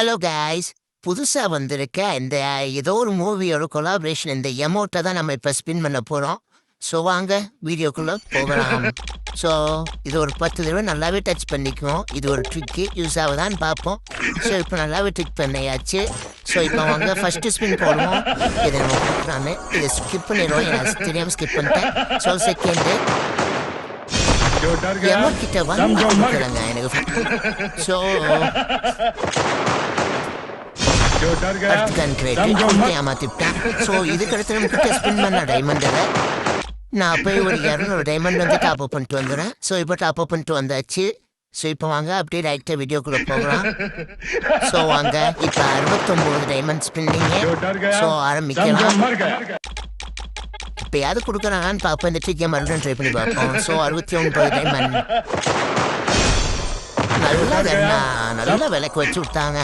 Hello guys, புதுசா வந்திருக்க இந்த ஏதோ ஒரு மூவியோட கொலாபரேஷன் இந்த எமௌண்ட்டை தான் நம்ம இப்போ ஸ்பின் பண்ண போகிறோம். ஸோ வாங்க வீடியோக்குள்ளே போகலாம். ஸோ இது ஒரு 10 தடவை நல்லாவே டச் பண்ணிக்குவோம். இது ஒரு ட்ரிக்கு யூஸ் ஆகுதான்னு பார்ப்போம். ஸோ இப்போ நல்லாவே ட்ரிக் பண்ணியாச்சு. ஸோ இப்போ வாங்க ஃபஸ்ட்டு ஸ்பின் போடுவோம். இதை நம்ம கொடுக்குறான்னு இதை ஸ்கிப் பண்ணிடுவோம். எனக்கு தெரியாமல் ஸ்கிப் பண்ணிட்டேன். ஸோ செகண்டு எமௌண்ட் கிட்ட வந்து கொடுக்குறாங்க எனக்கு. ஸோ ஏமாத்திட்டேன். ஸோ இதுக்கு அடுத்து நமக்கு ஸ்பின் பண்ண டைமண்டில் நான் போய் ஒரு 200 டைமண்ட் வந்து டாப் அப் பண்ணிட்டு வந்துடுறேன். ஸோ இப்போ டாப் அப் பண்ணிட்டு வந்தாச்சு. ஸோ இப்போ வாங்க அப்படியே ரைட்டாக வீடியோக்குள்ளே போகலாம். ஸோ வாங்க இப்போ 69 டைமண்ட் ஸ்பின்னிங்க. ஸோ ஆரம்பிக்கலாம். இப்போ யாரு கொடுக்குறாங்கன்னு பார்ப்போம். இந்த ட்ரிக்கை மறுபடியும் ட்ரை பண்ணி பார்ப்போம். ஸோ 69 டைமண்ட் நல்லா விலைக்கு வச்சு விட்டாங்க.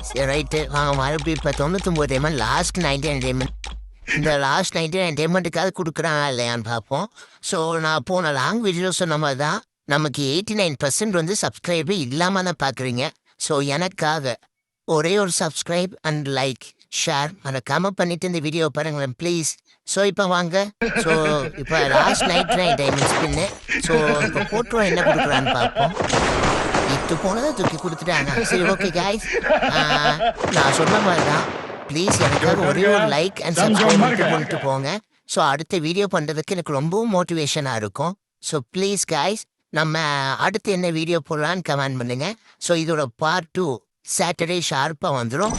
சரி ரைட்டு வாங்க மறுபடியும் இப்போ 99 டைமண்ட் லாஸ்ட் 99 டைமண்ட். இந்த லாஸ்ட் 99 டைமண்ட்டுக்காவது கொடுக்குறாங்க இல்லையான்னு பார்ப்போம். ஸோ நான் போன லாங் வீடியோ சொன்ன மாதிரி தான் நமக்கு 89% வந்து சப்ஸ்கிரைபே இல்லாமல் தான் பார்க்குறீங்க. ஸோ எனக்காக ஒரே ஒரு சப்ஸ்கிரைப் அண்ட் லைக் ஷேர் மறக்காமல் பண்ணிவிட்டு இந்த வீடியோ பாருங்களேன் ப்ளீஸ். ஸோ இப்போ வாங்க. ஸோ இப்போ லாஸ்ட் 99 டைமண்ட் ஸ்பின்னு. ஸோ இப்போ போட்டுருவோம் என்ன கொடுக்குறான்னு பார்ப்போம். இட்டு போனதை தூக்கி கொடுத்துட்டாங்க. சரி ஓகே கைஸ், நான் சொன்ன மாதிரி தான் ப்ளீஸ் எனக்காக ஒரே ஒரு லைக் அண்ட் சப்ஸ்கிரைப் பண்ணிட்டு போங்க. ஸோ அடுத்த வீடியோ பண்ணுறதுக்கு எனக்கு ரொம்பவும் மோட்டிவேஷனாக இருக்கும். ஸோ ப்ளீஸ் கைஸ், நம்ம அடுத்து என்ன வீடியோ போடலான்னு கமெண்ட் பண்ணுங்கள். ஸோ இதோட பார்ட் 2 சாட்டர்டே ஷார்ப்பாக வந்துடும்.